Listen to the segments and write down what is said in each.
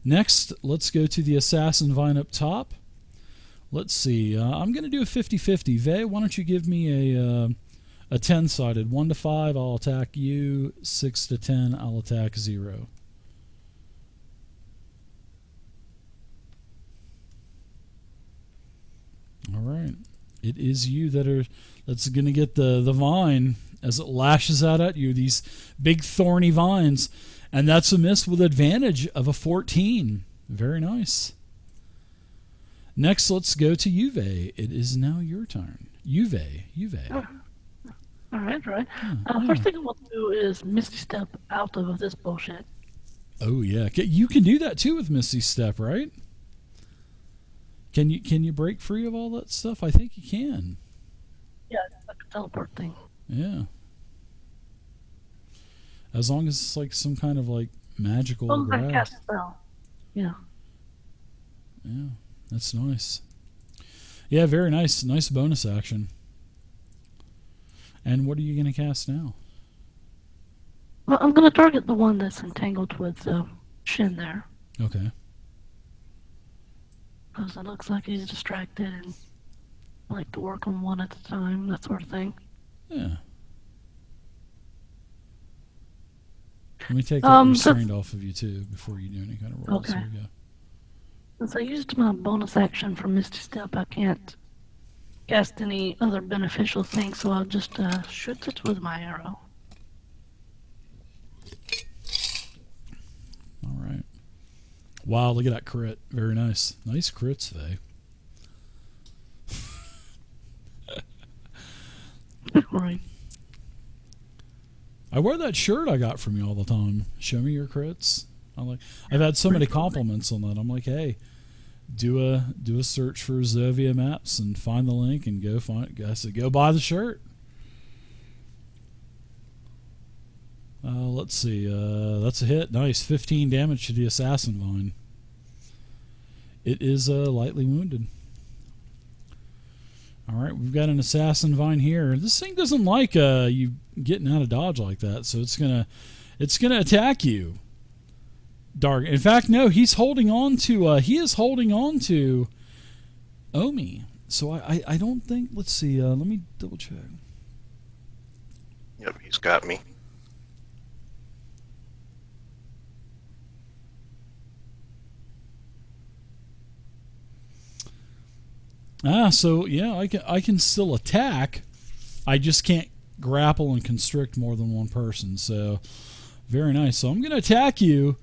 Next, let's go to the assassin vine up top. Let's see. I'm going to do a 50-50. Vey, why don't you give me a 10-sided? 1 to 5, I'll attack you. 6 to 10, I'll attack 0. All right. It is you that's going to get the vine as it lashes out at you, these big thorny vines. And that's a miss with advantage of a 14. Very nice. Next, let's go to Juve. It is now your turn. Juve. All right. Yeah. First thing I want to do is Misty Step out of this bullshit. Oh, yeah. You can do that, too, with Misty Step, right? Can you break free of all that stuff? I think you can. Yeah, it's like a teleport thing. Yeah. As long as it's like some kind of like magical grab. I cast a spell. Yeah. Yeah, that's nice. Yeah, very nice. Nice bonus action. And what are you going to cast now? Well, I'm going to target the one that's entangled with Shin there. Okay. Because it looks like he's distracted and I like to work on one at a time, that sort of thing. Yeah. Let me take that restraint off of you, too, before you do any kind of rolls. Okay. Here we go. Since I used my bonus action for Misty Step, I can't cast any other beneficial things, so I'll just shoot it with my arrow. All right. Wow, look at that crit. Very nice. Nice crits, Faye. Right. I wear that shirt I got from you all the time. Show me your crits. I've had so many compliments on that. I'm like, hey, do a search for Zovia maps and find the link and go buy the shirt. Let's see. That's a hit. Nice. 15 damage to the assassin vine. It is lightly wounded. All right, we've got an assassin vine here. This thing doesn't like you getting out of dodge like that, so it's gonna attack you. Dark. In fact, no, he is holding on to Omi. So I don't think. Let's see. Let me double check. Yep, he's got me. So yeah, I can still attack. I just can't grapple and constrict more than one person. So very nice. So I'm going to attack you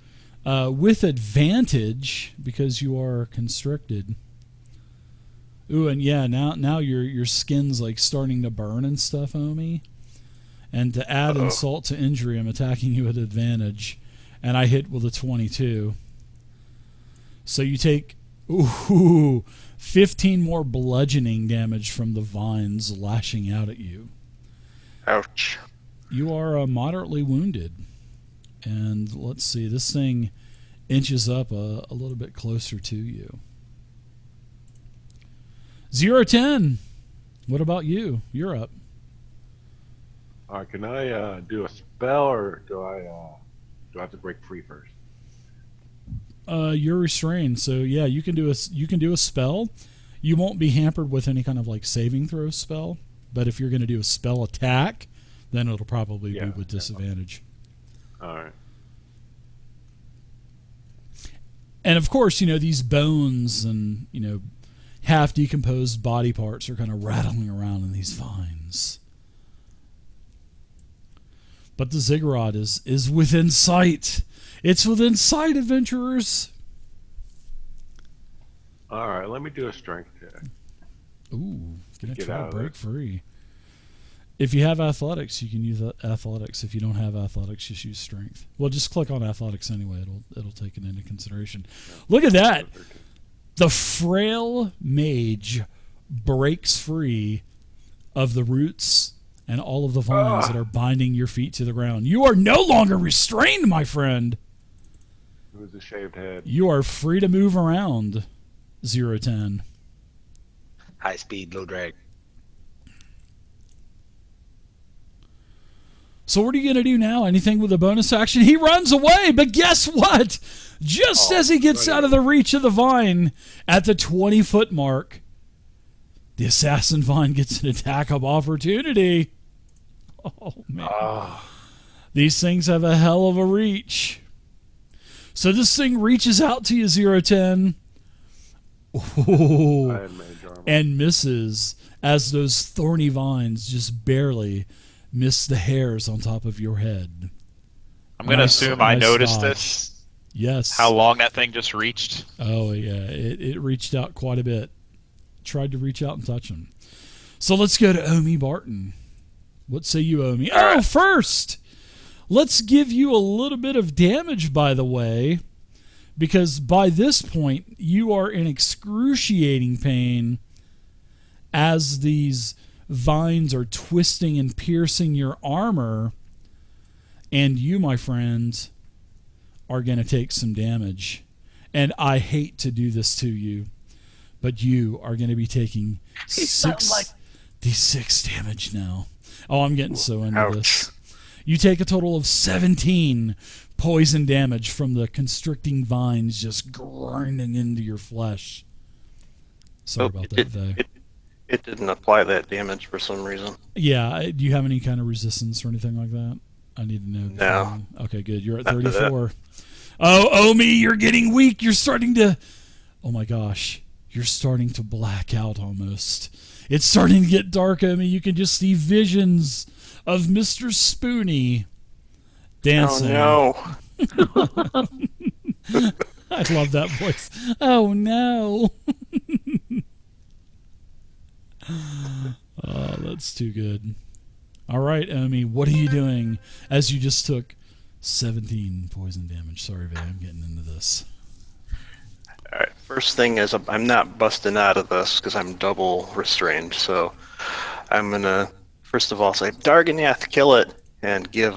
with advantage because you are constricted. Ooh, and yeah, now your skin's like starting to burn and stuff, Omi. And to add insult to injury, I'm attacking you at advantage, and I hit with a 22. So you take 15 more bludgeoning damage from the vines lashing out at you. Ouch. You are moderately wounded. And let's see, this thing inches up a little bit closer to you. 0-10. What about you? You're up. Can I do a spell, or do I have to break free first? You're restrained, so yeah, you can do a spell. You won't be hampered with any kind of like saving throw spell, but if you're going to do a spell attack, then it'll probably be with disadvantage. All right. And of course, these bones and half decomposed body parts are kind of rattling around in these vines. But the ziggurat is within sight. It's within sight, adventurers. All right, let me do a strength check. Ooh, gonna Get try out to of break free. If you have athletics, you can use athletics. If you don't have athletics, just use strength. Well, just click on athletics anyway. It'll take it into consideration. Look at that. The frail mage breaks free of the roots and all of the vines that are binding your feet to the ground. You are no longer restrained, my friend. Who's the shaved head? You are free to move around. 0-10. High speed, low drag. So what are you going to do now? Anything with a bonus action? He runs away, but guess what? Just as he gets out of the reach of the vine at the 20-foot mark, the assassin vine gets an attack of opportunity. Oh, man. These things have a hell of a reach. So this thing reaches out to you, 010. Ooh, and misses as those thorny vines just barely miss the hairs on top of your head. I'm going to assume I noticed this. Yes. How long that thing just reached? Oh, yeah. It reached out quite a bit. Tried to reach out and touch him. So let's go to Omi Barton. What say you, Omi? Oh, first, let's give you a little bit of damage, by the way, because by this point, you are in excruciating pain as these vines are twisting and piercing your armor, and you, my friend, are going to take some damage. And I hate to do this to you, but you are going to be taking 6d6 damage now. Oh, I'm getting so into this. You take a total of 17 poison damage from the constricting vines just grinding into your flesh. Sorry about that, Vay. It didn't apply that damage for some reason. Yeah, do you have any kind of resistance or anything like that? I need to know. No. Okay, good. You're at 34. Oh, Omi, you're getting weak. You're starting to... Oh, my gosh. You're starting to black out almost. It's starting to get dark, Omi. You can just see visions of Mr. Spoony dancing. Oh, no. I love that voice. Oh, no. Oh, that's too good. All right, Omi, what are you doing as you just took 17 poison damage? Sorry, Vay, I'm getting into this. All right. First thing is I'm not busting out of this because I'm double restrained. So I'm going to, first of all, say, Darganath, kill it, and give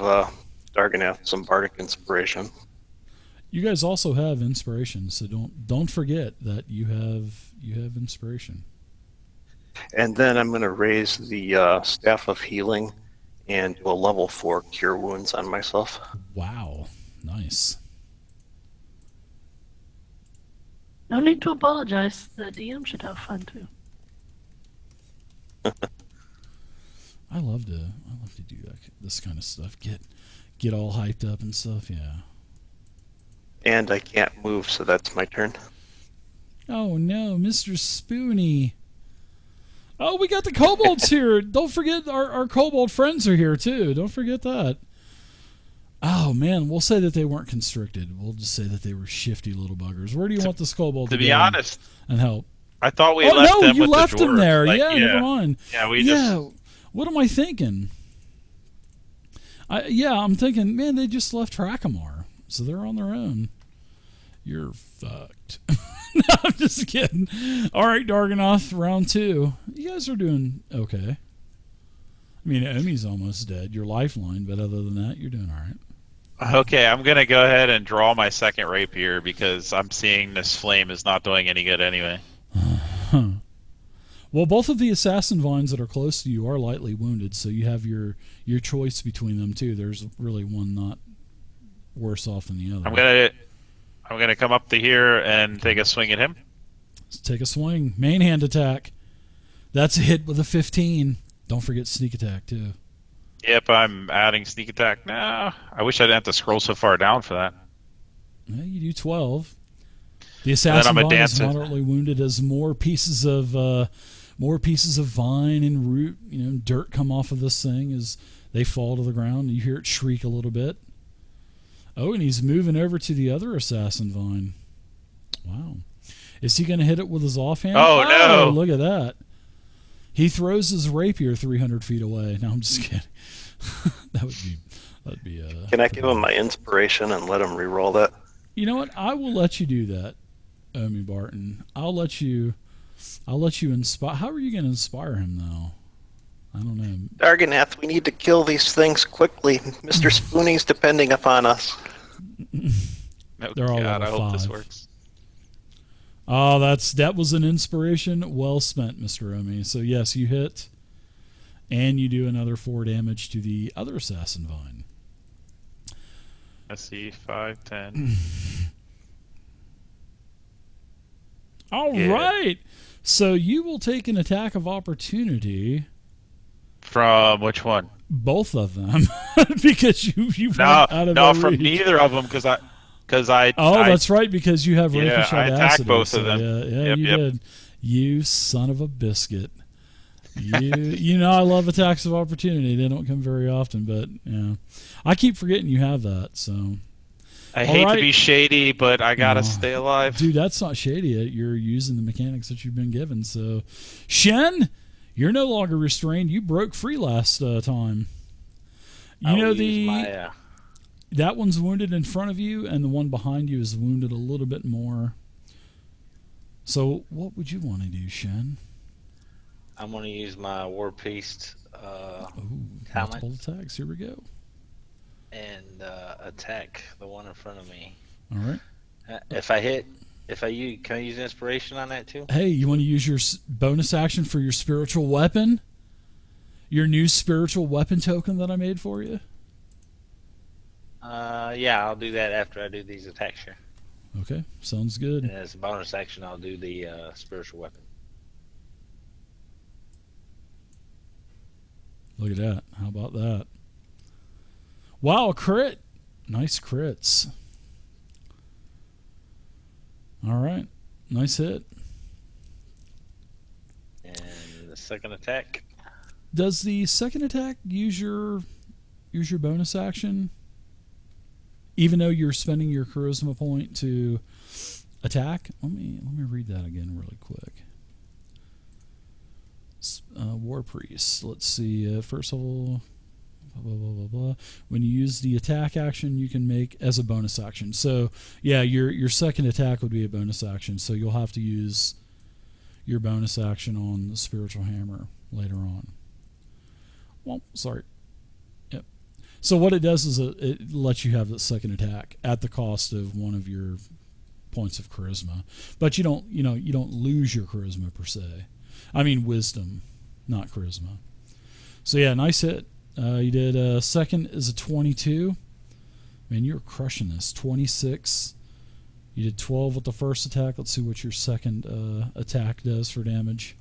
Darganath some bardic inspiration. You guys also have inspiration, so don't forget that you have inspiration. And then I'm going to raise the Staff of Healing and do a level 4 Cure Wounds on myself. Wow. Nice. No need to apologize. The DM should have fun too. I love to do this kind of stuff. Get all hyped up and stuff, yeah. And I can't move, so that's my turn. Oh no, Mr. Spoony. Oh, we got the kobolds here. Don't forget our kobold friends are here too. Don't forget that. Oh man, we'll say that they weren't constricted. We'll just say that they were shifty little buggers. Where do you want this kobold to be go honest and help? I thought we left them you with left the them there. Like, yeah, never mind. Yeah, What am I thinking? I'm thinking, man, they just left Trakamar, so they're on their own. You're fucked. No, I'm just kidding. All right, Darganoth, round 2. You guys are doing okay. I mean, Omi's almost dead. Your lifeline, but other than that, you're doing all right. Okay, I'm going to go ahead and draw my second rapier because I'm seeing this flame is not doing any good anyway. Well, both of the assassin vines that are close to you are lightly wounded, so you have your choice between them too. There's really one not worse off than the other. I'm gonna come up to here and take a swing at him. Let's take a swing. Main hand attack. That's a hit with a 15. Don't forget sneak attack too. Yep, I'm adding sneak attack now. I wish I didn't have to scroll so far down for that. Yeah, you do 12. The assassin vine is dancing. moderately wounded as more pieces of vine and root, dirt come off of this thing as they fall to the ground. You hear it shriek a little bit. Oh, and he's moving over to the other assassin vine. Wow. Is he going to hit it with his offhand? Oh, no. Look at that. He throws his rapier 300 feet away. No, I'm just kidding. That'd be Can I give him my inspiration and let him re-roll that? You know what? I will let you do that, Omi Barton. I'll let you inspire. How are you going to inspire him, though? I don't know. Darganath, we need to kill these things quickly. Mr. Spoony's depending upon us. They're all God, I level hope 5. this works. Oh, that was an inspiration well spent, Mr. Omi. So yes, you hit, And you do another 4 damage to the other assassin vine. I see 5, 10. All right. So you will take an attack of opportunity. From which one? Both of them, because you've No, out of no, their from reach. neither of them, because I. That's right, because you have Yeah, ricochet I attacked acid. both of them. Yeah, you did. You son of a biscuit. You know I love attacks of opportunity. They don't come very often, but yeah, I keep forgetting you have that. So I hate to be shady, but I gotta stay alive. dude. That's not shady. You're using the mechanics that you've been given. So, Shen, you're no longer restrained. You broke free last time. You know that one's wounded in front of you, and the one behind you is wounded a little bit more. So, what would you want to do, Shen? I'm going to use my War Priest Multiple attacks. Here we go. and attack the one in front of me. All right. Can I use inspiration on that too? Hey, you want to use your bonus action for your spiritual weapon? Your new spiritual weapon token that I made for you? Yeah, I'll do that after I do these attacks here. Okay, sounds good. And as a bonus action, I'll do the spiritual weapon. Look at that. How about that? Wow, a crit. Nice crits. All right. Nice hit. And the second attack. Does the second attack use your bonus action? Even though you're spending your charisma point to attack? Let me read that again really quick. War Priest. Let's see. First of all, blah, blah, blah, blah. When you use the attack action, you can make as a bonus action. So, yeah, your second attack would be a bonus action. So you'll have to use your bonus action on the spiritual hammer later on. Well, sorry. Yep. So what it does is it lets you have the second attack at the cost of one of your points of charisma, but you don't lose your charisma per se. I mean wisdom, not charisma. So yeah, nice hit. You did second is a 22. Man, you're crushing this. 26. You did 12 with the first attack. Let's see what your second attack does for damage.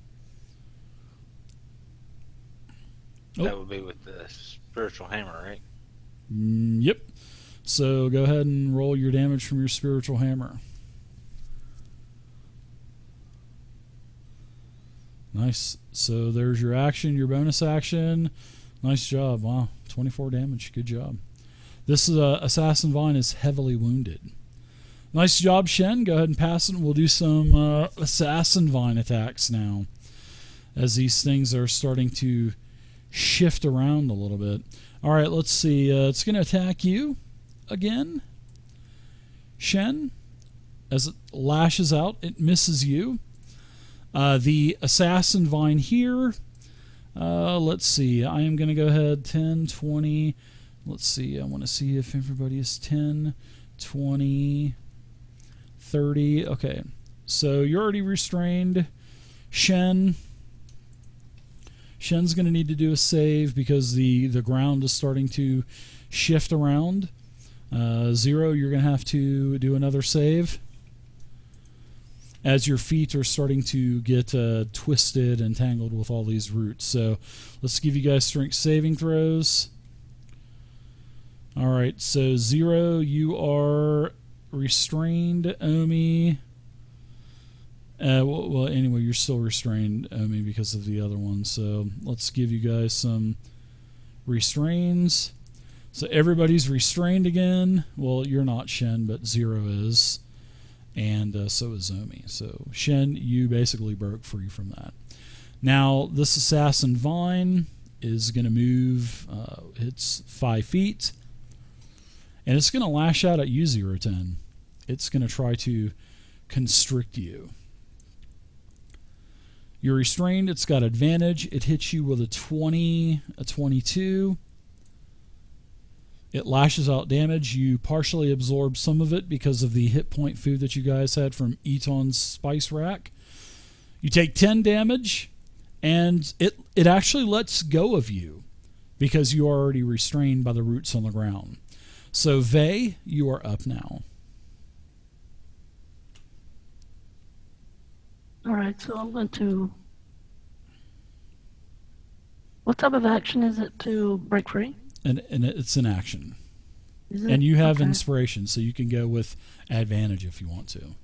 That would be with the spiritual hammer, right? Yep. So go ahead and roll your damage from your spiritual hammer. Nice. So there's your action, your bonus action. Nice job. Wow. 24 damage. Good job. This Assassin Vine is heavily wounded. Nice job, Shen. Go ahead and pass it, and we'll do some Assassin Vine attacks now, as these things are starting to shift around a little bit. All right, let's see. It's going to attack you again. Shen, as it lashes out, it misses you. The Assassin Vine here, let's see. I am going to go ahead 10, 20. Let's see. I want to see if everybody is 10, 20, 30. Okay, so you're already restrained. Shen's going to need to do a save because the ground is starting to shift around. Zero, you're going to have to do another save as your feet are starting to get twisted and tangled with all these roots. So let's give you guys strength saving throws. All right, so Zero, you are restrained. Omi, well, anyway, you're still restrained, Omi, because of the other one. So let's give you guys some restrains. So everybody's restrained again. Well, you're not, Shen, but Zero is. And so is Omi. So Shen, you basically broke free from that. Now, this Assassin Vine is going to move. It's 5 feet. And it's going to lash out at you, 010. It's going to try to constrict you. You're restrained. It's got advantage. It hits you with a 20, a 22. It lashes out damage. You partially absorb some of it because of the hit point food that you guys had from Eton's spice rack. You take 10 damage, and it actually lets go of you because you are already restrained by the roots on the ground. So Vey, you are up now. All right, so I'm going to. What type of action is it to break free? And it's an action. Is it? And you have Okay. inspiration, so you can go with advantage if you want to.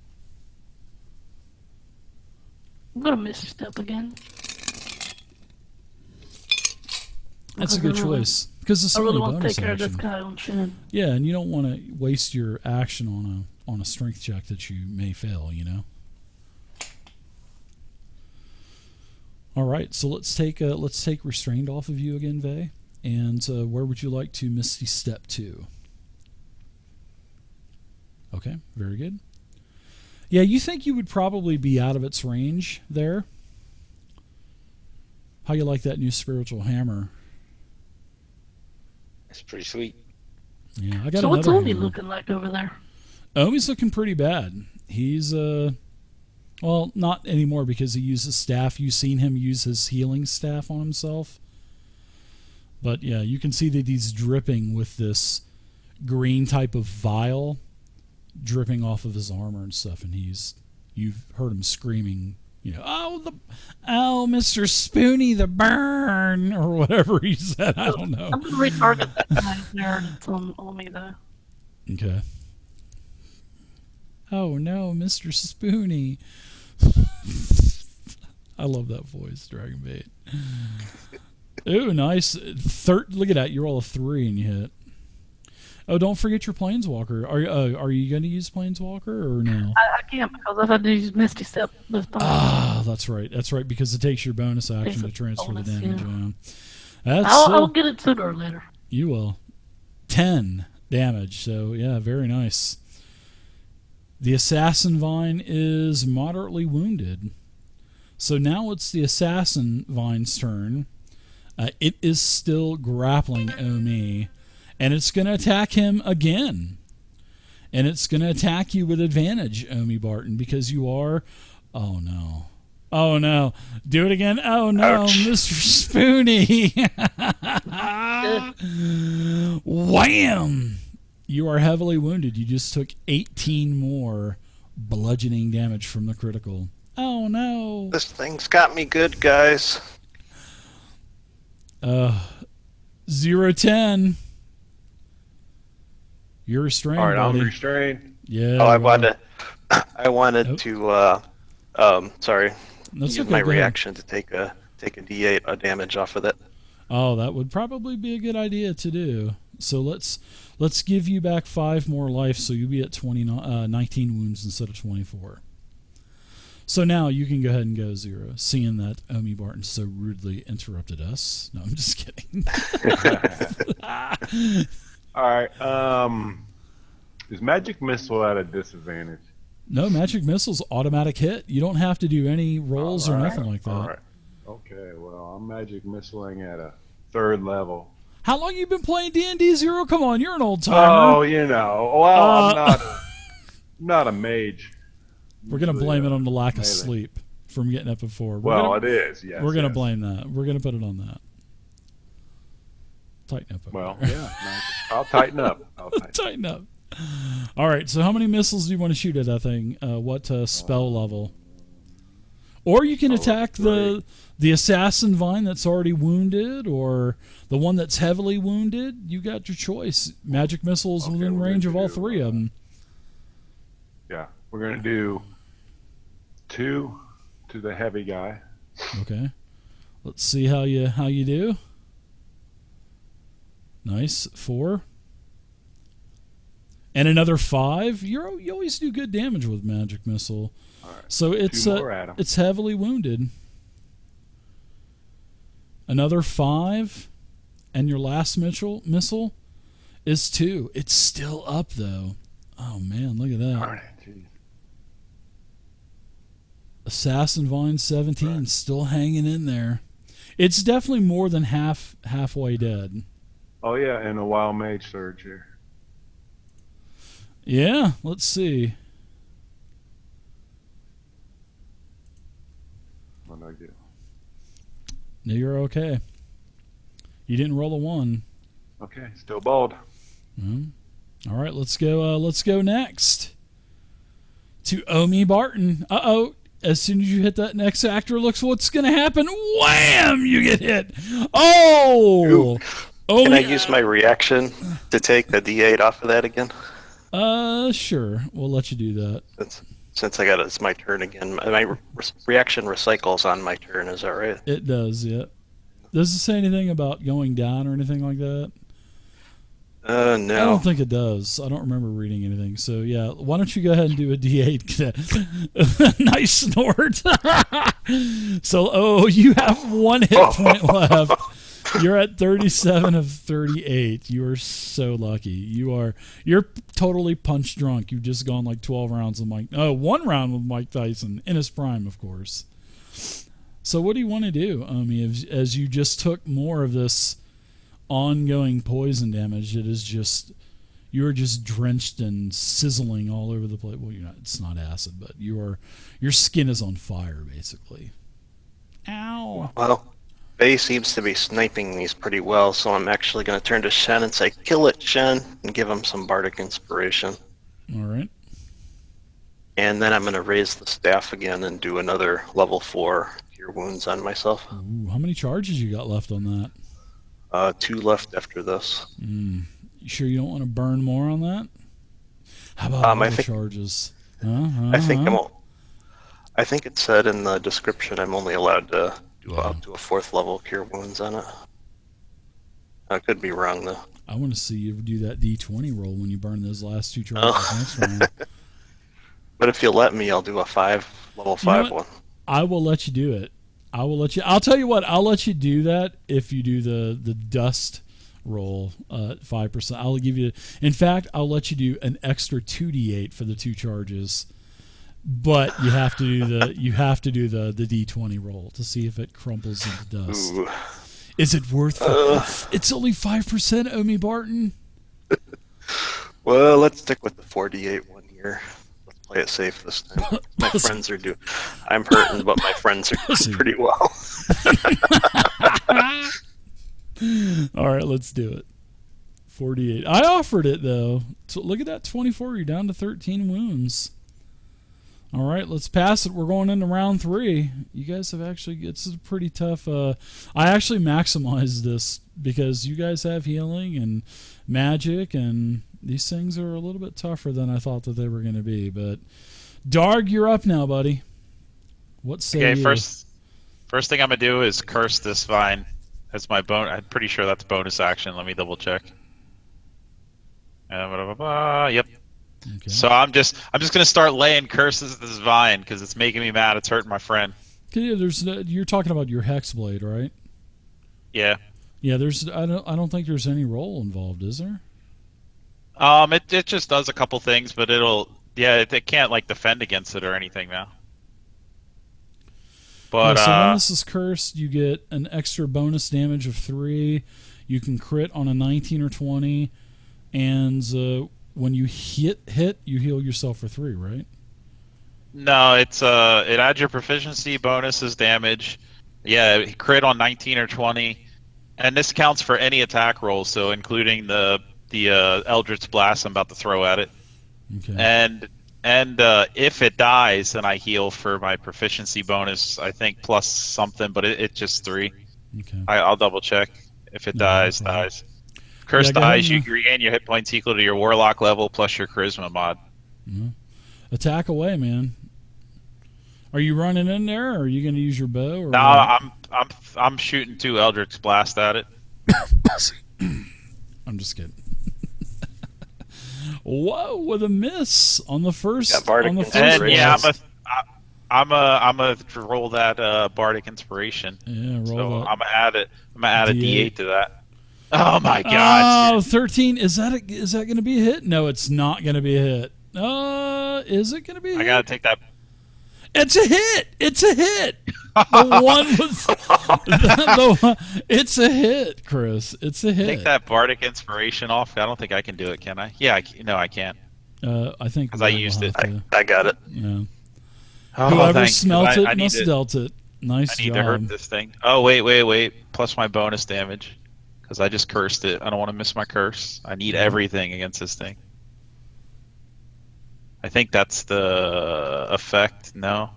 I'm going to misstep again. That's a good choice because it's I really only want to bonus take care of this action. guy on Shin. Yeah, and you don't want to waste your action on a strength check that you may fail. You know. All right, so let's take restrained off of you again, Vey. And where would you like to Misty Step to? Okay, very good. Yeah, you think you would probably be out of its range there. How you like that new spiritual hammer? It's pretty sweet. Yeah, I got So what's another Omi hammer. looking like over there? Omi's looking pretty bad. He's well, not anymore because he uses staff. You've seen him use his healing staff on himself. But yeah, you can see that he's dripping with this green type of vial dripping off of his armor and stuff, and you've heard him screaming, you know, oh Mr. Spoony, the burn, or whatever he said. I don't know. I'm going to retarget that guy there that's on Omi, though. Okay. Oh no, Mr. Spoony. I love that voice, Dragonbait. Ooh, nice. Look at that. You roll a 3 and you hit. Oh, don't forget your Planeswalker. Are you going to use Planeswalker or no? I can't because I've had to use Misty Step this time. Ah, that's right. That's right, because it takes your bonus action Takes to a transfer the bonus, damage. yeah. That's I'll get it sooner or later. You will. 10 damage. So, yeah, very nice. The Assassin Vine is moderately wounded. So now it's the Assassin Vine's turn. It is still grappling Omi, and it's going to attack him again. And it's going to attack you with advantage, Omi Barton, because you are... Oh, no. Oh, no. Do it again. Oh, no, Ouch. Mr. Spoony. Wham! You are heavily wounded. You just took 18 more bludgeoning damage from the critical. Oh, no. This thing's got me good, guys. 0-10. You're restrained, All right, I'm buddy. restrained. Yeah. Oh, I well, wanted Nope. to sorry, that's use okay, my go ahead. reaction to take a D8 of damage off of it. Oh, that would probably be a good idea to do. So let's give you back 5 more life, so you'll be at 19 wounds instead of 24. So now you can go ahead and go 0, seeing that Omi Barton so rudely interrupted us. No, I'm just kidding. All right. Is Magic Missile at a disadvantage? No, Magic Missile's automatic hit. You don't have to do any rolls or All right, nothing like that. All right. Okay. Well, I'm Magic Missiling at a 3rd level. How long you been playing D&D 0? Come on, you're an old Oh, timer. you know. Well, Uh, I'm not a mage. We're gonna Usually, blame it on the lack of melee. sleep from getting up before. Well, it is. Yes. We're gonna yes. blame that. We're gonna put it on that. Tighten up. over Well, there. yeah. I'll tighten up. Tighten up. All right. So, how many missiles do you want to shoot at that thing? What spell level? Or you can attack the assassin vine that's already wounded, or the one that's heavily wounded. You got your choice. Magic missiles Okay, within we're range of gonna all do, 3 of them. Yeah. We're gonna do 2 to the heavy guy. Okay. Let's see how you do. Nice. 4. And another 5. You always do good damage with magic missile. All right. So it's 2 more at him. it's heavily wounded. Another 5, and your last missile is 2. It's still up though. Oh man, look at that. Darn it, geez. Assassin Vine 17 Right. still hanging in there. It's definitely more than halfway dead. Oh yeah, and a wild mage surge here. Yeah, let's see. What did I get? No, you're okay. You didn't roll a 1. Okay, still bald. All right, let's go. Let's go next to Omi Barton. As soon as you hit that next actor, looks what's going to happen. Wham! You get hit. Oh! Can I use my reaction to take the D8 off of that again? Sure. We'll let you do that. Since it's my turn again. My reaction recycles on my turn, is that right? It does, yeah. Does it say anything about going down or anything like that? No. I don't think it does. I don't remember reading anything. So, yeah, why don't you go ahead and do a D8? Nice snort. So, you have 1 hit point left. You're at 37 of 38. You are so lucky. You're totally punch drunk. You've just gone like 12 rounds with Mike. Oh, 1 round with Mike Tyson in his prime, of course. So what do you want to do, Omi, as you just took more of this ongoing poison damage? You're just drenched and sizzling all over the place. Well, you're not. It's not acid, but your skin is on fire, basically. Ow. Well, Faye seems to be sniping these pretty well, so I'm actually going to turn to Shen and say, "Kill it, Shen," and give him some bardic inspiration. All right. And then I'm going to raise the staff again and do another level 4 Cure Wounds on myself. Ooh, how many charges you got left on that? 2 left after this. You sure you don't want to burn more on that? How about other charges? I think it said in the description I'm only allowed to do up to a 4th level Cure Wounds on it. I could be wrong though. I want to see you do that D20 roll when you burn those last 2 charges next round. But if you'll let me, I'll do a level 5 one. I will let you do it. I'll tell you what. I'll let you do that if you do the dust roll 5%. I'll give you. In fact, I'll let you do an extra 2d8 for the 2 charges. But you have to do the the D20 roll to see if it crumples into dust. Ooh. Is it worth? It's only 5%, Omi Barton. Well, let's stick with the 4d8 one here. Let's play it safe this time. My friends are I'm hurting, but my friends are doing pretty well. All right, let's do it. 48. I offered it though. So look at that 24. You're down to 13 wounds. All right, let's pass it. We're going into round 3. You guys have it's a pretty tough. I actually maximized this because you guys have healing and magic, and these things are a little bit tougher than I thought that they were going to be. But Darg, you're up now, buddy. What say you? First thing I'm gonna do is curse this vine. That's my I'm pretty sure that's bonus action. Let me double check. Yep. Okay. So I'm just gonna start laying curses at this vine because it's making me mad. It's hurting my friend. Yeah, you're talking about your hex blade, right? Yeah. Yeah. I don't think there's any roll involved, is there? It just does a couple things, but it can't like defend against it or anything now. But so when this is cursed, you get an extra bonus damage of 3. You can crit on a 19 or 20, and when you hit, you heal yourself for 3, right? No, it's it adds your proficiency bonuses damage. Yeah, crit on 19 or 20, and this counts for any attack roll, so including the Eldritch Blast I'm about to throw at it. Okay. And if it dies, then I heal for my proficiency bonus. I think plus something, but it's just 3. Okay. I'll double check. If it dies. Curse dies, you regain your hit points equal to your warlock level plus your charisma mod. Mm-hmm. Attack away, man. Are you running in there, or are you going to use your bow? Or no, I'm shooting 2 Eldritch Blast at it. I'm just kidding. Whoa, with a miss on the first. Bardic and yeah, I'm a roll that Bardic Inspiration. Yeah, roll so that. I'm gonna add a D8 to that. Oh my god! Oh, 13. Is that going to be a hit? No, it's not going to be a hit. Is it going to be a hit? I gotta take that. It's a hit. It's a hit. The one was. It's a hit, Chris. It's a hit. Take that Bardic Inspiration off. I don't think I can do it, can I? Yeah, no, I can't. I think because I used it. I got it. Yeah. Oh, Whoever thanks, smelt it I must need dealt it. Nice I need to hurt job. this thing. Oh, wait. Plus my bonus damage. Because I just cursed it. I don't want to miss my curse. I need everything against this thing. I think that's the effect. No?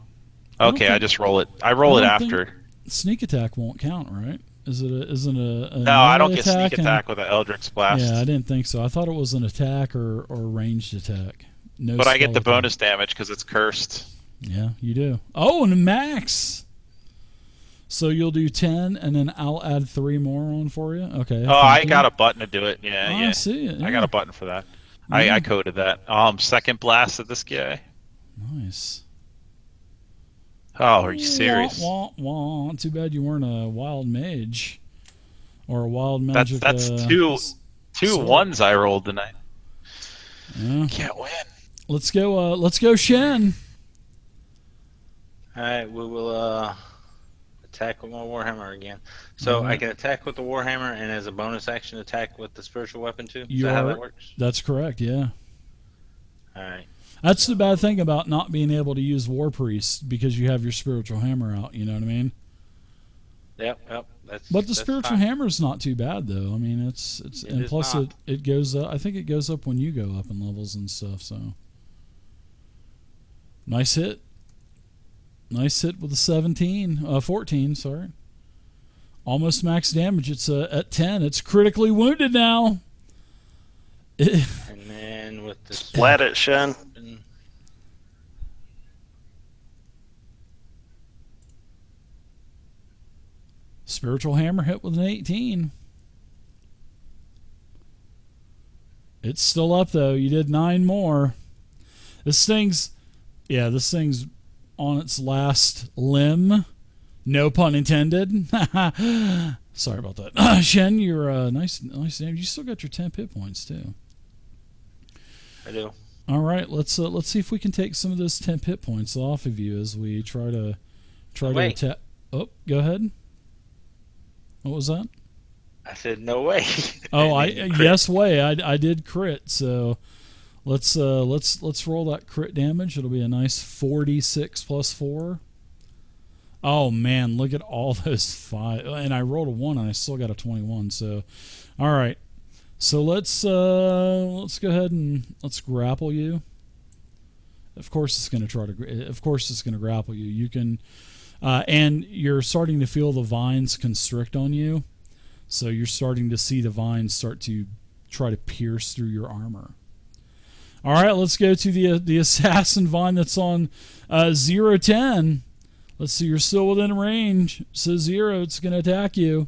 Okay, I just roll it. I roll it don't think after. Sneak attack won't count, right? Isn't a No, I don't melee get sneak and- attack with an Eldritch Blast. Yeah, I didn't think so. I thought it was an attack or ranged attack. No, But I get the spell attack. bonus damage because it's cursed. Yeah, you do. Oh, and a max. So you'll do 10, and then I'll add 3 more on for you. Okay. Oh, I thank got you. a button to do it. Yeah, Oh, yeah. I see it. I yeah. got a button for that. Yeah. I coded that. Second blast at this guy. Nice. Oh, are you serious? Wah, wah, wah. Too bad you weren't a wild mage or a wild magic. That's two sword. ones I rolled tonight. Yeah. Can't win. Let's go. Let's go, Shen. All right, we will attack with my warhammer again. So I Alright. can attack with the warhammer, and as a bonus action, attack with the spiritual weapon too. Is You that how are- that works? That's correct. Yeah. All right. That's the bad thing about not being able to use War Priest because you have your spiritual hammer out. You know what I mean? Yep. That's. But the that's spiritual fine. hammer is not too bad though. I mean, it's It and is plus not. it goes up. I think it goes up when you go up in levels and stuff. So nice hit. Nice hit with a 14. Sorry. Almost max damage. It's at 10. It's critically wounded now. And then with the Splat it, Shen. Spiritual hammer hit with an 18. It's still up though. You did 9 more. This thing's on its last limb. No pun intended. Sorry about that. Shen, you're nice damage. You still got your 10 hit points too. I do. All right, let's see if we can take some of those 10 hit points off of you as we try to Wait. attack. Oh, go ahead. What was that? I said no way. Oh, And then you crit. yes way. I did crit. So let's roll that crit damage. It'll be a nice 46 plus 4. Oh man, look at all those 5. And I rolled a 1 and I still got a 21. So all right. So let's go ahead and let's grapple you. Of course it's going to grapple you. You can and you're starting to feel the vines constrict on you. So you're starting to see the vines start to try to pierce through your armor. All right, let's go to the assassin vine that's on 0-10. Let's see, you're still within range. So 0, it's going to attack you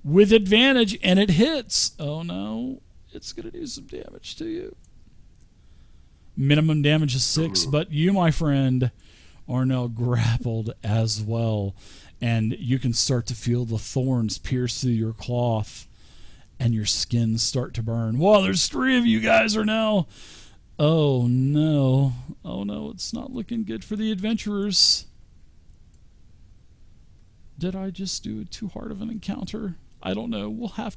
with advantage, and it hits. Oh no, it's going to do some damage to you. Minimum damage is 6, but you, my friend, are now grappled as well. And you can start to feel the thorns pierce through your cloth and your skin start to burn. Whoa, there's 3 of you guys are now. Oh no. Oh no, it's not looking good for the adventurers. Did I just do too hard of an encounter? I don't know. We'll have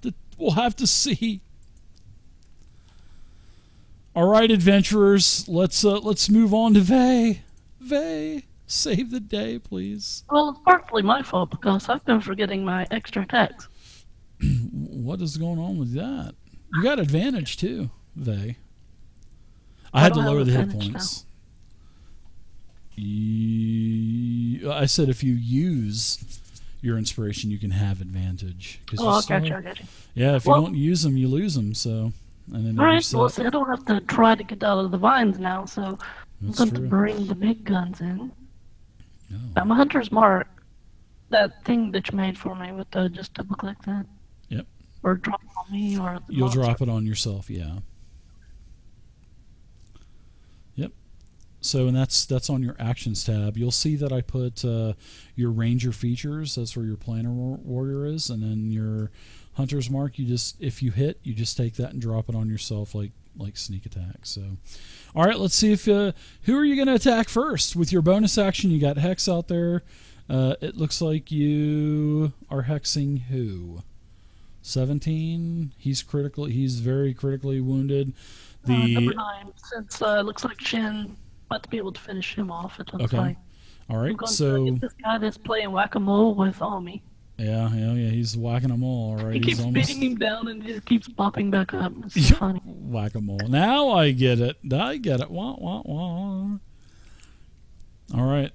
to see. All right, adventurers, let's move on to Vay. Vay. Save the day, please. Well, it's partly my fault because I've been forgetting my extra attacks. What is going on with that? You got advantage too, Vay. I had to don't have lower the hit advantage points. I said if you use your inspiration, you can have advantage. 'Cause you Oh, I still- got you, I got you. Yeah, if you Well- don't use them, you lose them. So, and then All right, reset. well, see, I don't have to try to get out of the vines now, so That's I'm going true. to bring the big guns in. Oh. I'm a hunter's mark. That thing that you made for me with the just double click that. Yep. Or drop it on me, or the You'll monster. drop it on yourself, yeah. Yep. So, and that's on your actions tab. You'll see that I put your ranger features. That's where your planner warrior is, and then your hunter's mark. You just, if you hit, you just take that and drop it on yourself, like sneak attack. So, all right, let's see if who are you going to attack first with your bonus action? You got Hex out there. It looks like you are hexing who? 17. He's very critically wounded. Number 9, since it looks like Shin might be able to finish him off, it looks Okay. like. All I'm right, going to so get this guy that's playing whack-a-mole with Omi. yeah, he's whacking them all. All right, He he's keeps almost beating him down and just keeps popping back up. It's so funny. whack-a-mole. Now I get it. Wah, wah, wah. All right.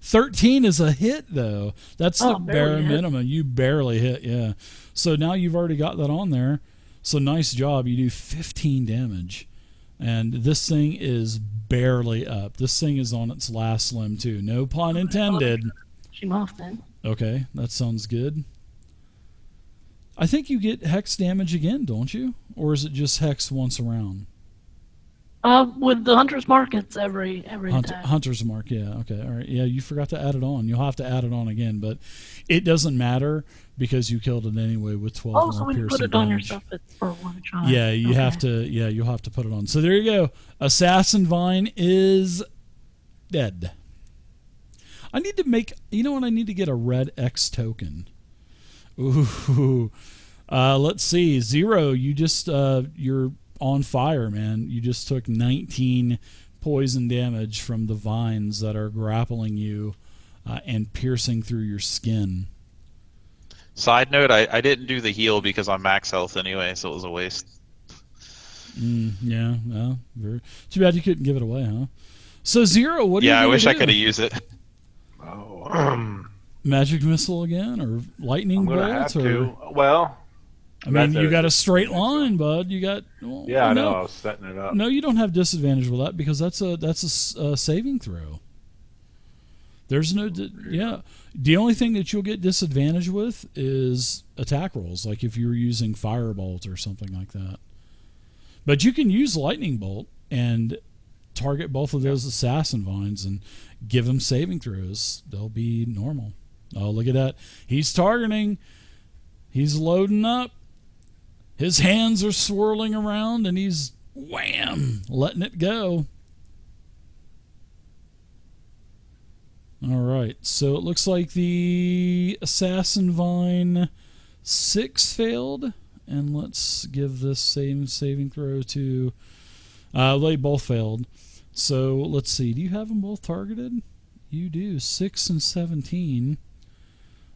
13 is a hit, though. That's the bare barely hit. minimum. You barely hit, yeah. So now you've already got that on there. So nice job. You do 15 damage. And this thing is barely up. This thing is on its last limb, too. No pun intended. She off then. Okay, that sounds good. I think you get hex damage again, don't you? Or is it just hex once around? With the Hunter's Mark, it's every attack. Hunter's Mark, yeah. Okay, all right. Yeah, you forgot to add it on. You'll have to add it on again, but it doesn't matter because you killed it anyway with 12 Oh, more so when you piercing put it on damage. yourself, it's for one shot. Yeah, you have to. Yeah, you'll have to put it on. So there you go. Assassin Vine is dead. I need to make. You know what? I need to get a red X token. Ooh. Let's see. Zero. You just you're on fire, man. You just took 19 poison damage from the vines that are grappling you and piercing through your skin. Side note: I didn't do the heal because I'm max health anyway, so it was a waste. Yeah. Well, too bad you couldn't give it away, huh? So Zero. What? Yeah, are you I wish do? I could have used it. Oh, Magic missile again, or lightning I'm bolt? gonna have or, to. Well, I mean, that's you got a a straight disadvantage, line, bud. You got. Well, yeah, I know. no. I was setting it up. No, you don't have disadvantage with that because that's a saving throw. There's no yeah. The only thing that you'll get disadvantage with is attack rolls, like if you were using firebolt or something like that. But you can use lightning bolt and target both of those assassin vines and give them saving throws. They'll be normal. Oh, look at that! He's targeting. He's loading up. His hands are swirling around, and he's wham letting it go. All right, so it looks like the Assassin Vine 6 failed, and let's give this same saving throw to. They both failed. So let's see. Do you have them both targeted? You do. 6 and 17.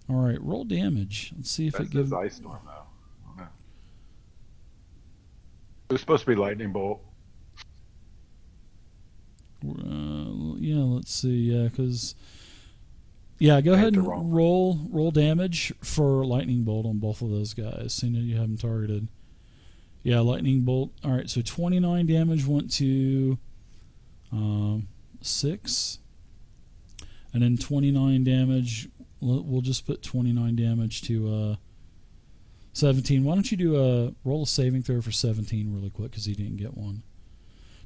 All right, roll damage. Let's see if That's it gives. Ice Storm, though. Okay. It was supposed to be Lightning Bolt. Yeah, let's see. Yeah, because go ahead and roll damage for lightning bolt on both of those guys. Seeing that you have them targeted. Yeah, lightning bolt. All right, so 29 damage went to 6, and then 29 damage. We'll just put 29 damage to 17. Why don't you do a roll a saving throw for 17 really quick because he didn't get one.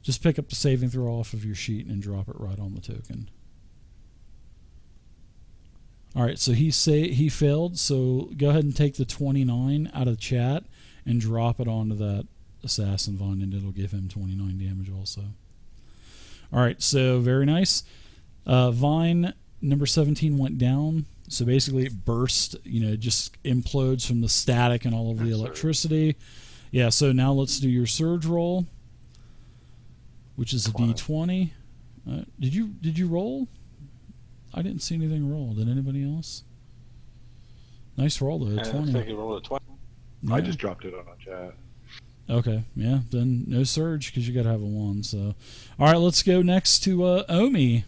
Just pick up the saving throw off of your sheet and drop it right on the token. All right, so he failed. So go ahead and take the 29 out of the chat and drop it onto that assassin vine, and it'll give him 29 damage also. All right, so very nice. Vine number 17 went down. So basically it burst, just implodes from the static and all of the electricity. Yeah, so now let's do your surge roll, which is a D20. Did you roll? I didn't see anything roll. Did anybody else? Nice roll though, 20. I think you rolled a 20. Yeah. I just dropped it on chat. Okay, yeah, then no surge because you got to have a 1. So, all right, let's go next to Omi.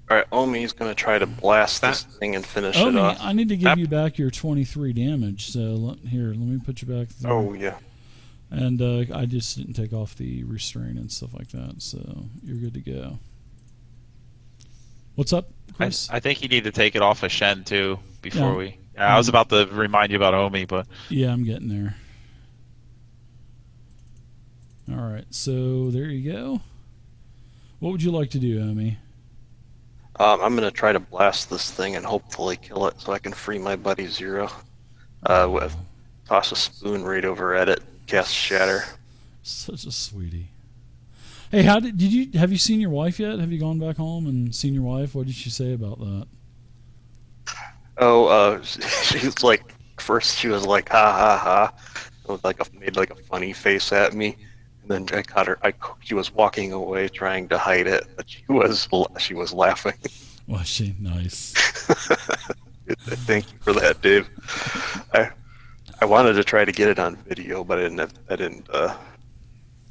All right, Omi's going to try to blast this thing and finish it Omi, off. I need to give you back your 23 damage. So let me put you back there. Oh, yeah. And I just didn't take off the restraint and stuff like that, so you're good to go. What's up, Chris? I think you need to take it off of Shen too before Yeah. we. I was about to remind you about Omi, but Yeah, I'm getting there. All right, so there you go. What would you like to do, Omi? I'm going to try to blast this thing and hopefully kill it so I can free my buddy Zero. Toss a spoon right over at it, cast Shatter. Such a sweetie. Hey, have you seen your wife yet? Have you gone back home and seen your wife? What did she say about that? Oh, she was like, first she was like, ha ha ha, made like a funny face at me, And then I caught her. She was walking away, trying to hide it, but she was laughing. Was she? Nice. Thank you for that, Dave. I wanted to try to get it on video, but I didn't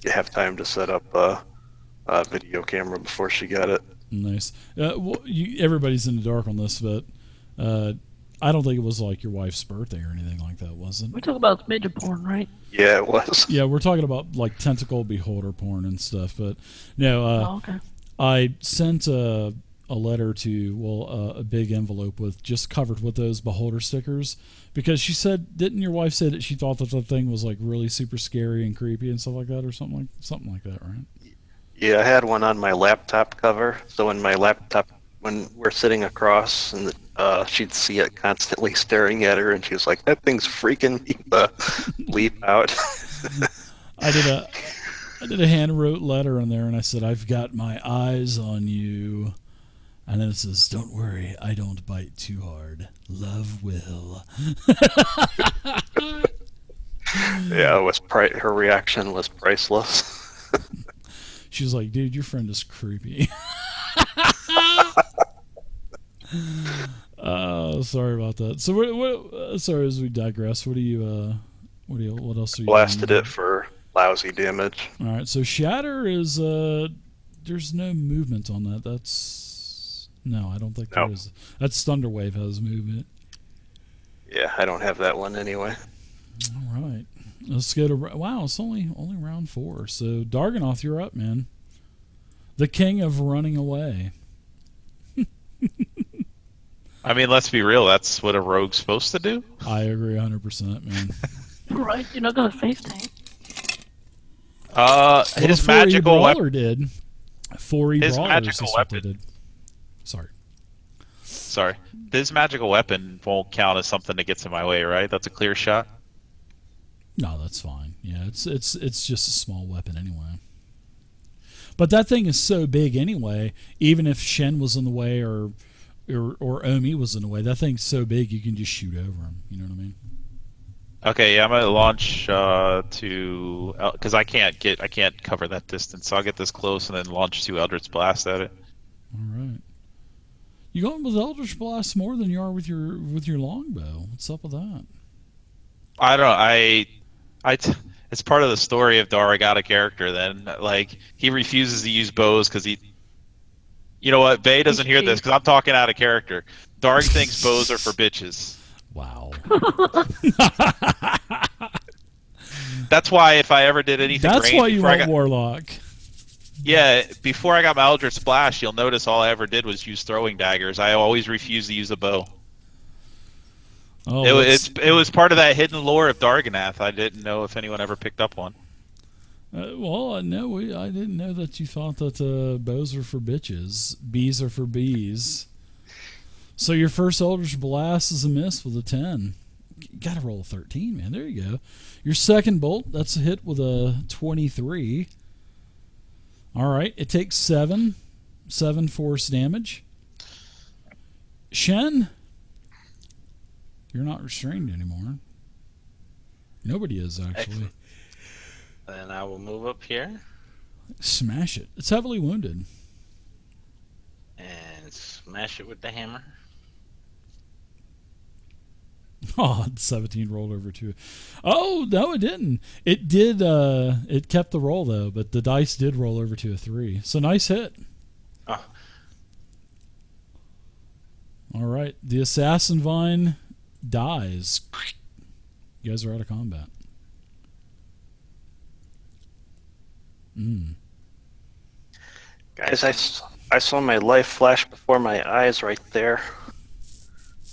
have time to set up a video camera before she got it. Nice. Well, everybody's in the dark on this, but I don't think it was like your wife's birthday or anything like that, was it? We talk about midget porn, right? Yeah, it was. Yeah, we're talking about like tentacle beholder porn and stuff, but no. Oh, okay. I sent a letter to a big envelope with just covered with those beholder stickers because she said, didn't your wife say that she thought that the thing was like really super scary and creepy and stuff like that, or something like that, right? Yeah, I had one on my laptop cover. So when when we're sitting across, and she'd see it constantly staring at her, and she was like, "That thing's freaking me the leap out." I did a hand wrote letter in there, and I said, "I've got my eyes on you." And then it says, "Don't worry, I don't bite too hard. Love will." Yeah, it was her reaction was priceless. She was like, "Dude, your friend is creepy." Oh, sorry about that. So, sorry, as we digress, what else are you Blasted doing? it for lousy damage. All right, so shatter is there's no movement on that. No, I don't think there No. is. That's Thunderwave has movement. Yeah, I don't have that one anyway. All right, let's go to wow. It's only round 4. So Darganoth, you're up, man. The king of running away. I mean, let's be real. That's what a rogue's supposed to do. I agree 100%, man. Right, you're not gonna face tank. His Well, magical weapon. Brawler did. 4E His Brawlers magical is what they weapon. did. Sorry, his magical weapon won't count as something that gets in my way, right? That's a clear shot. No, that's fine. Yeah, it's just a small weapon anyway. But that thing is so big anyway. Even if Shen was in the way or Omi was in the way, that thing's so big you can just shoot over him. You know what I mean? Okay, yeah, I'm gonna launch because I can't cover that distance, so I'll get this close and then launch 2 Eldritch Blast at it. All right. You going with Eldritch Blast more than you are with your longbow? What's up with that? I don't. It's part of the story of Dara got a character. Then, like, he refuses to use bows because he. You know what? Bay doesn't hear this because I'm talking out of character. Dark thinks bows are for bitches. Wow. That's why if I ever did anything, That's ranged why you before I want got, Warlock. Yeah, before I got my Eldritch Splash, you'll notice all I ever did was use throwing daggers. I always refused to use a bow. Oh, It was part of that hidden lore of Darganath. I didn't know if anyone ever picked up on. No, I didn't know that you thought that bows are for bitches. Bees are for bees. So your first Eldritch Blast is a miss with a 10. You gotta roll a 13, man. There you go. Your second bolt, that's a hit with a 23. All right, it takes 7 force damage. Shen, you're not restrained anymore. Nobody is, actually. Excellent. Then I will move up here Smash it. It's heavily wounded. and smash it with the hammer. Oh, 17 rolled over to it. Oh, no, it didn't. It did. It kept the roll, though, but the dice did roll over to a 3. So nice hit. Oh. All right. The Assassin Vine dies. You guys are out of combat. Guys, I saw my life flash before my eyes right there.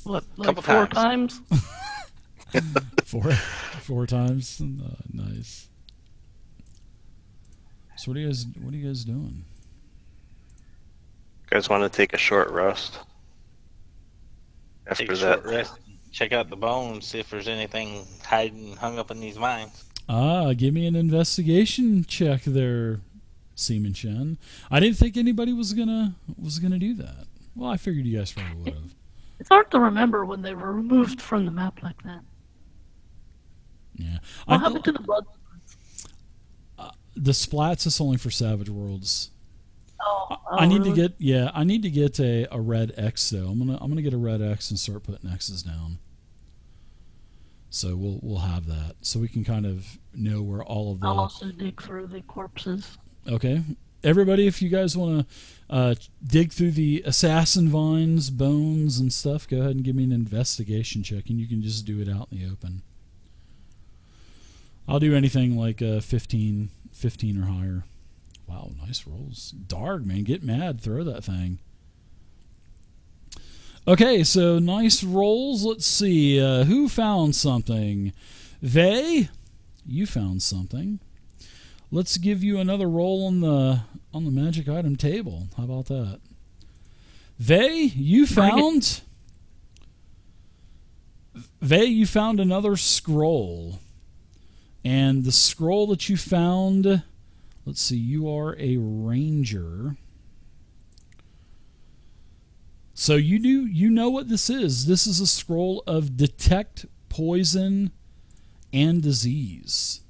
What, like Couple 4 times. times? Four times. Nice. So what are you guys doing? You guys want to take a short rest? Take After a that, short rest. Check out the bones, see if there's anything hung up in these mines. Give me an investigation check there, Seaman Chen. I didn't think anybody was gonna do that. Well, I figured you guys probably would have. It's hard to remember when they were removed from the map like that. Yeah. What happened to the blood? the splats is only for Savage Worlds. Oh, I need really? to get I need to get a red X though. I'm gonna get a red X and start putting X's down. So we'll have that, so we can kind of know where all of the. I'll also dig through the corpses. Okay, everybody, if you guys want to dig through the assassin vines, bones, and stuff, go ahead and give me an investigation check, and you can just do it out in the open. I'll do anything like 15 or higher. Wow, nice rolls. Darg, man, get mad. Throw that thing. Okay, so nice rolls. Let's see. Who found something? Vey, you found something. Let's give you another roll on the magic item table. How about that? Vey, you found another scroll. And the scroll that you found, let's see, you are a ranger. So you know what this is. This is a scroll of detect poison and disease.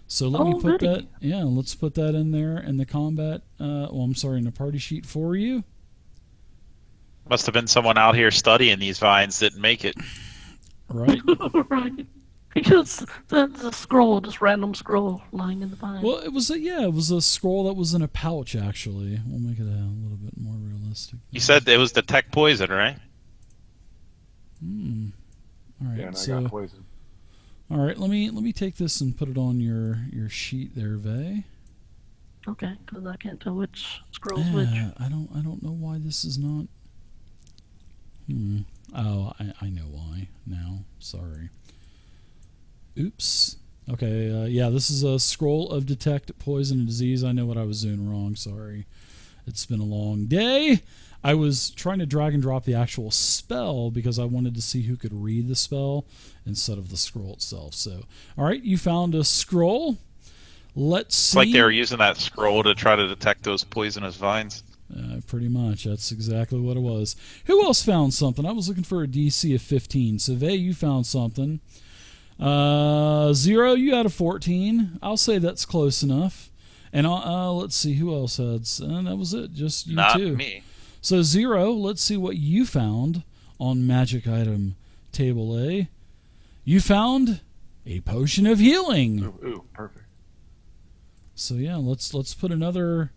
So let me put that, let's put that in there in the combat, in the party sheet for you. Must have been someone out here studying these vines didn't make it. Right. Right. Because the scroll, just random scroll lying in the vine. Well, it was a scroll that was in a pouch, actually. We'll make it a little bit more realistic. You said it was detect poison, right? All right. Yeah, and I so, got poison. all right. Let me take this and put it on your sheet there, Vey. Okay, because I can't tell which scroll's which. I don't know why this is not. Oh, I know why now. Sorry. Oops. Okay, this is a scroll of detect poison and disease. I know what I was doing wrong. Sorry. It's been a long day. I was trying to drag and drop the actual spell because I wanted to see who could read the spell instead of the scroll itself. So, all right, you found a scroll. Let's see. It's like they were using that scroll to try to detect those poisonous vines. Pretty much. That's exactly what it was. Who else found something? I was looking for a DC of 15. So, Vey, you found something. 0, you had a 14. I'll say that's close enough. And let's see who else had. And that was it. Just you Not two. me. So 0. Let's see what you found on magic item table A. You found a potion of healing. Ooh, perfect. So yeah, let's put another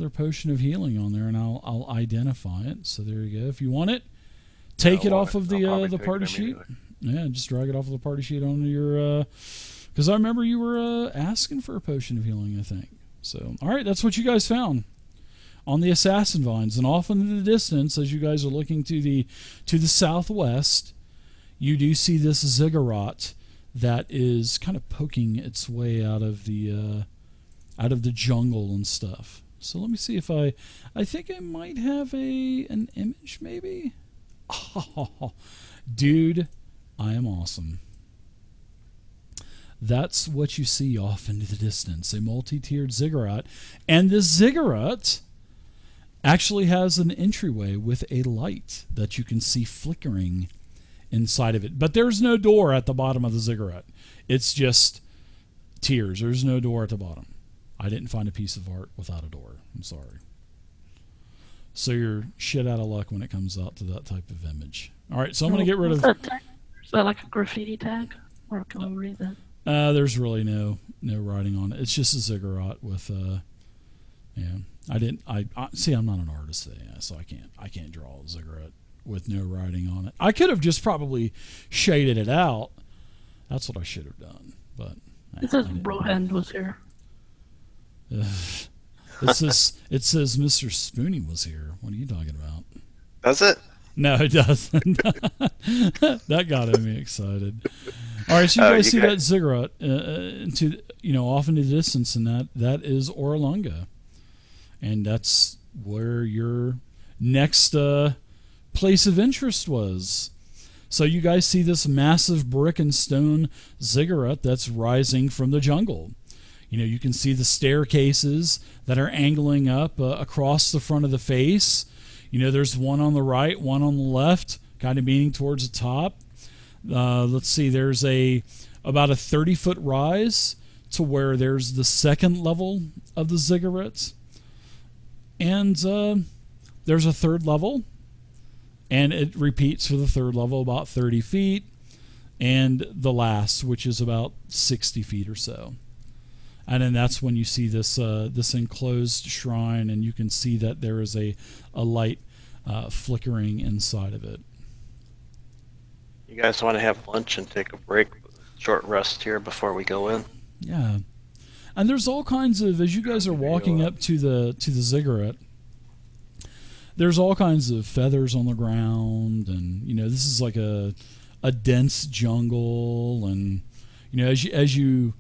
potion of healing on there, and I'll identify it. So there you go. If you want it, take it off of the party sheet. Yeah, just drag it off of the party sheet onto your. Because I remember you were asking for a potion of healing, I think. So all right, that's what you guys found on the assassin vines, and off in the distance, as you guys are looking to the southwest, you do see this ziggurat that is kind of poking its way out of the jungle and stuff. So let me see if I think I might have an image maybe. Oh, dude, I am awesome. That's what you see off into the distance, a multi-tiered ziggurat, and this ziggurat actually has an entryway with a light that you can see flickering inside of it. But there's no door at the bottom of the ziggurat. It's just tiers. There's no door at the bottom. I didn't find a piece of art without a door. I'm sorry. So you're shit out of luck when it comes out to that type of image. All right, so I'm going to get rid of... Is that like a graffiti tag? Or can we read that? There's really no writing on it. It's just a ziggurat with... I see, I'm not an artist today, so I can't draw a ziggurat with no writing on it. I could have just probably shaded it out. That's what I should have done. But it says Brohand was here. It says Mr. Spoony was here. What are you talking about? Does it? No, it doesn't. That got me excited. All right, so you guys see that ziggurat off into the distance, and that is Orolunga, and that's where your next place of interest was. So you guys see this massive brick and stone ziggurat that's rising from the jungle. You can see the staircases that are angling up across the front of the face. There's one on the right, one on the left, kind of meaning towards the top. Let's see, there's about a 30-foot rise to where there's the second level of the ziggurats, and there's a third level, and it repeats for the third level about 30 feet, and the last, which is about 60 feet or so. And then that's when you see this this enclosed shrine, and you can see that there is a light flickering inside of it. You guys want to have lunch and take a break, short rest here before we go in? Yeah. And there's all kinds of, as you guys are walking up to the ziggurat, there's all kinds of feathers on the ground, and this is like a dense jungle, and as you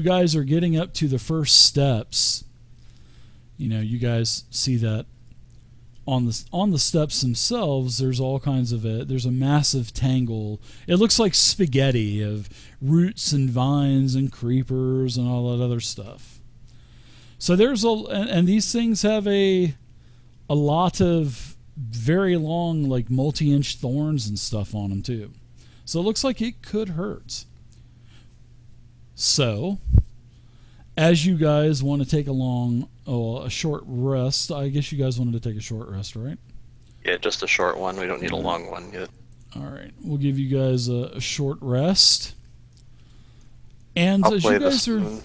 guys are getting up to the first steps, you guys see that on the steps themselves, there's all kinds of there's a massive tangle. It looks like spaghetti of roots and vines and creepers and all that other stuff. So there's and these things have a lot of very long, like multi-inch thorns and stuff on them too. So it looks like it could hurt. So, as you guys want to take a short rest, I guess you guys wanted to take a short rest, right? Yeah, just a short one. We don't need a long one yet. All right, we'll give you guys a short rest. And I'll as play you the guys are, spoon.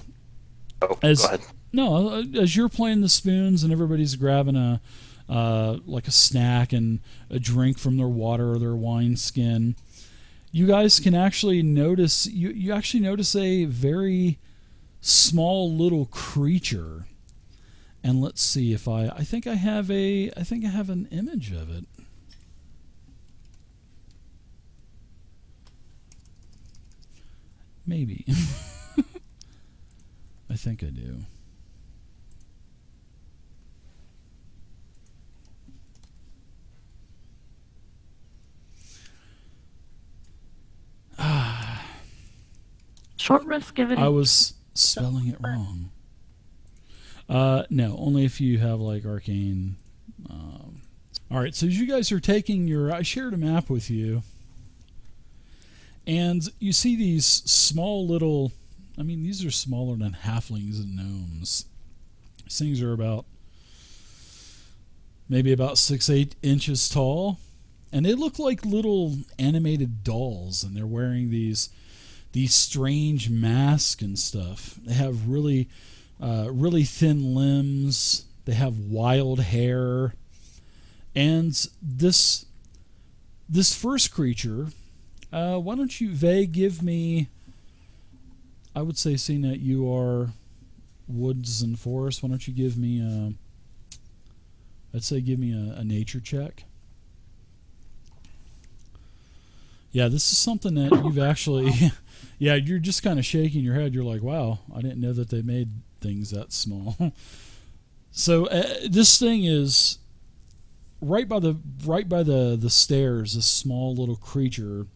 Oh, go ahead. no, as you're playing the spoons and everybody's grabbing like a snack and a drink from their water or their wine skin, you guys can actually notice you actually notice a very small little creature. And let's see if I think I have an image of it. Maybe. I think I do. Short rest, give it. I was spelling it wrong. No, only if you have like arcane. All right, so as you guys are taking I shared a map with you, and you see these small little. I mean, these are smaller than halflings and gnomes. These things are maybe about 6-8 inches tall, and they look like little animated dolls, and they're wearing these strange masks and stuff. They have really thin limbs. They have wild hair. And this first creature, why don't you, Vay, give me, I would say, seeing that you are woods and forest, why don't you give me a nature check. Yeah, this is something that you've actually, yeah, you're just kind of shaking your head. You're like, wow, I didn't know that they made things that small. So this thing is right by the stairs. This small little creature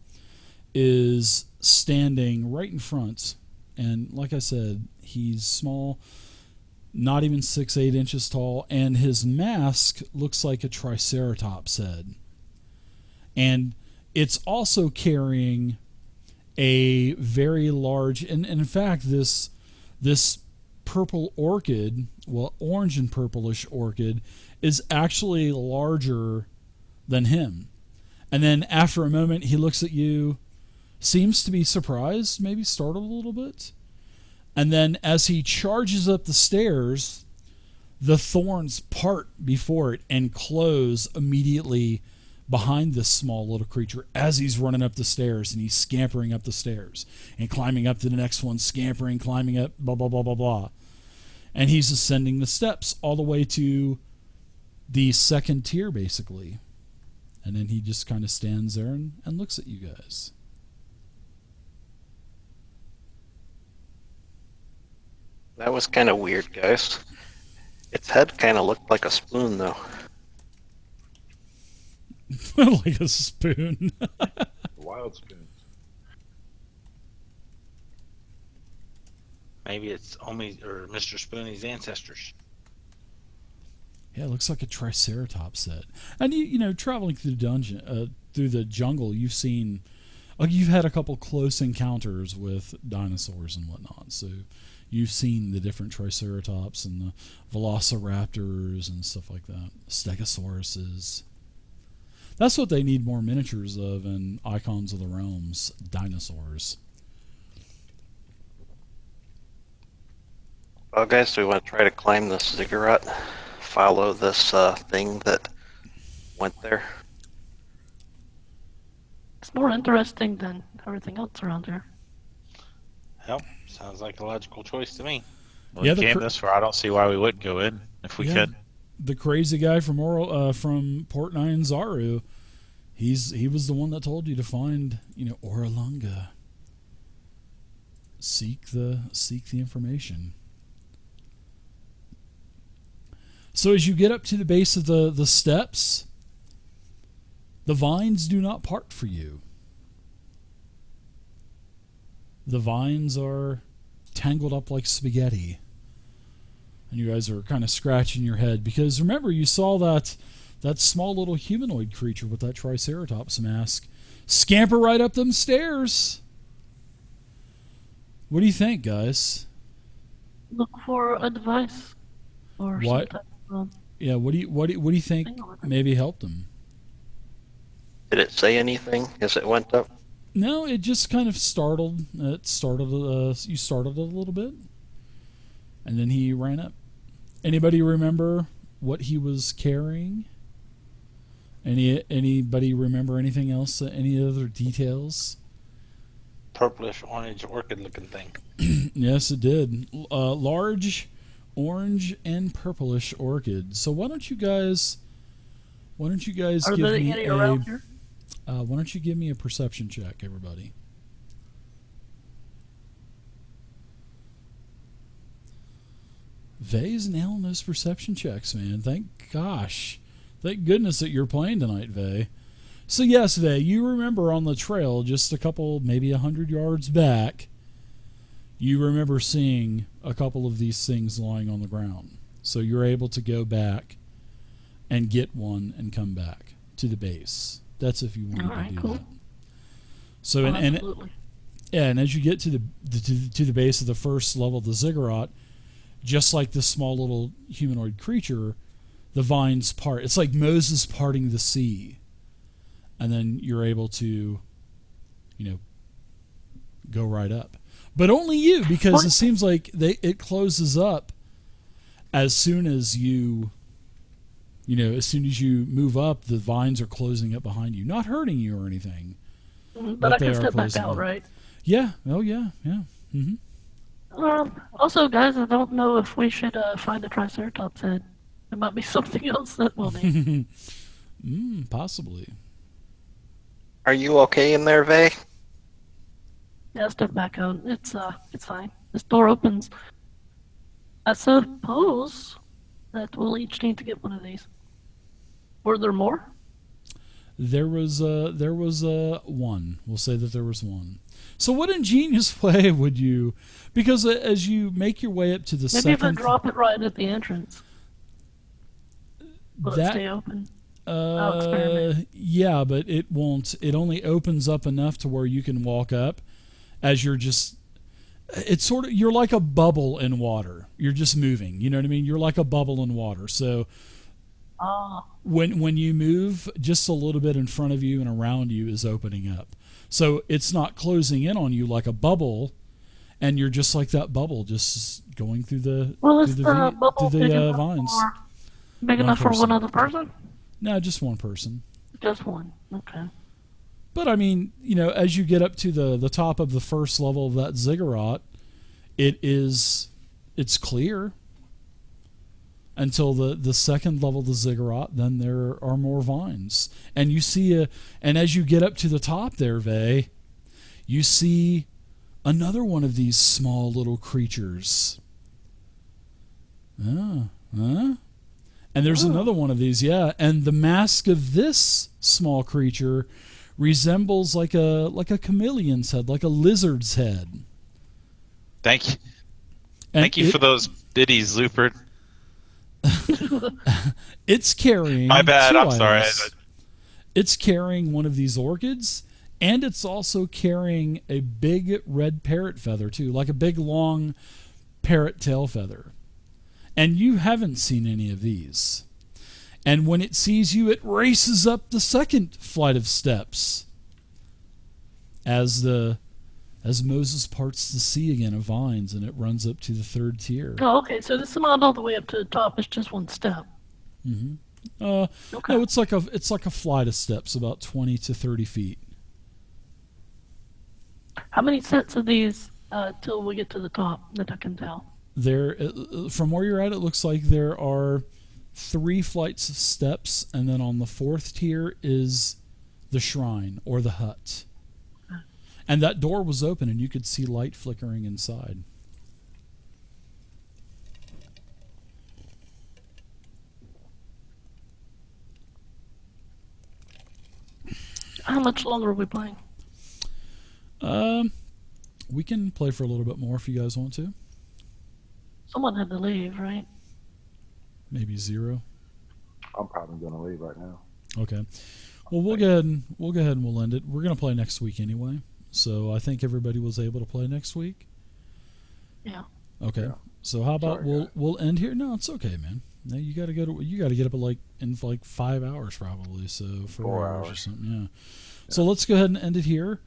is standing right in front, and like I said, he's small, not even 6-8 inches tall, and his mask looks like a triceratops head, and it's also carrying a very large, and in fact, this purple orchid, well, orange and purplish orchid, is actually larger than him. And then after a moment, he looks at you, seems to be surprised, maybe startled a little bit. And then as he charges up the stairs, the thorns part before it and close immediately behind this small little creature as he's running up the stairs, and he's scampering up the stairs and climbing up to the next one, scampering, climbing up, blah, blah, blah, blah, blah. And he's ascending the steps all the way to the second tier, basically. And then he just kind of stands there and looks at you guys. That was kind of weird, guys. Its head kind of looked like a spoon, though. Like a spoon. Wild spoons. Maybe it's Omi or Mr. Spoony's ancestors. Yeah, it looks like a triceratops head. And you know, traveling through the jungle, you've had a couple close encounters with dinosaurs and whatnot. So you've seen the different Triceratops and the Velociraptors and stuff like that. Stegosauruses. That's what they need more miniatures of in Icons of the Realms. Dinosaurs. Well, guys, do we want to try to climb this ziggurat? Follow this thing that went there? It's more interesting than everything else around here. Yep, sounds like a logical choice to me. Well, Yeah, we the came cr- this far. I don't see why we wouldn't go in if we Yeah. could. The crazy guy from from Port Nine Zaru, he was the one that told you to find, Orolunga. Seek the information. So as you get up to the base of the steps, the vines do not part for you. The vines are tangled up like spaghetti. And you guys are kind of scratching your head because remember you saw that small little humanoid creature with that Triceratops mask scamper right up them stairs. What do you think, guys? Look for advice or What? some type of Yeah, what do you think thing over there. maybe helped them? Did it say anything as it went up? No, it just kind of startled. You startled it a little bit, and then he ran up. Anybody remember what he was carrying? Anybody remember anything else? Any other details? Purplish orange orchid looking thing. Yes, it did. Large, orange and purplish orchid. So why don't you guys Are give there me any around here? why don't you give me a perception check, everybody? Vay's nailing those perception checks, man. Thank gosh. Thank goodness that you're playing tonight, Vay. So yes, Vay, you remember on the trail just a couple, maybe 100 yards back, you remember seeing a couple of these things lying on the ground. So you're able to go back and get one and come back to the base. That's if you wanted Alright, to do cool. that. So and Absolutely. and as you get to the base of the first level of the ziggurat, just like this small little humanoid creature, the vines part. It's like Moses parting the sea, and then you're able to, go right up. But only you, because it seems like it closes up as soon as you move up. The vines are closing up behind you, not hurting you or anything. But I they can are step back closing out, up. right? Yeah. Oh yeah. Yeah. Mm-hmm. Also, guys, I don't know if we should find a Triceratops head. There might be something else that we'll need. Possibly. Are you okay in there, Vay? Yeah, step back out. It's fine. This door opens. I suppose that we'll each need to get one of these. Were there more? There was one. We'll say that there was one. So what ingenious way would you? Because as you make your way up to the Maybe if I second, drop it right at the entrance. Will it that stay open? I'll experiment. yeah, but it won't. It only opens up enough to where you can walk up. As you're just, it's sort of you're like a bubble in water. You're just moving. You know what I mean? You're like a bubble in water. So Ah, when you move, just a little bit in front of you and around you is opening up. So it's not closing in on you like a bubble, and you're just like that bubble, just going through the well, is through the the, bubble through big the enough vines. for big One enough for person. one other person? No, just one person. Just one. Okay. But I mean, as you get up to the top of the first level of that ziggurat, it's clear until the second level of the ziggurat. Then there are more vines, and you see and as you get up to the top there, Vay, you see another one of these small little creatures. And there's another one of these, yeah. And the mask of this small creature resembles like a chameleon's head, like a lizard's head. Thank you. And Thank you for those ditties, Lupert. It's carrying. My bad. two I'm sorry. items. It's carrying one of these orchids, and it's also carrying a big red parrot feather too, like a big long parrot tail feather. And you haven't seen any of these. And when it sees you, it races up the second flight of steps as Moses parts the sea again of vines, and it runs up to the third tier. Oh, okay. So this is not all the way up to the top. It's just one step. Mm-hmm. Okay. No, it's like a flight of steps, about 20 to 30 feet. How many sets of these till we get to the top that I can tell? There, from where you're at, it looks like there are 3 flights of steps, and then on the 4th tier is the shrine or the hut. And that door was open, and you could see light flickering inside. How much longer are we playing? We can play for a little bit more if you guys want to. Someone had to leave, right? Maybe 0. I'm probably gonna leave right now. Okay. Well, we'll go ahead and we'll end it. We're gonna play next week anyway, so I think everybody was able to play next week. Yeah. Okay. Yeah. So how about Sorry, guys. we'll end here? No, it's okay, man. No, you gotta get up in like 5 hours probably. So 4 4 hours or hours. something. Yeah. So let's go ahead and end it here.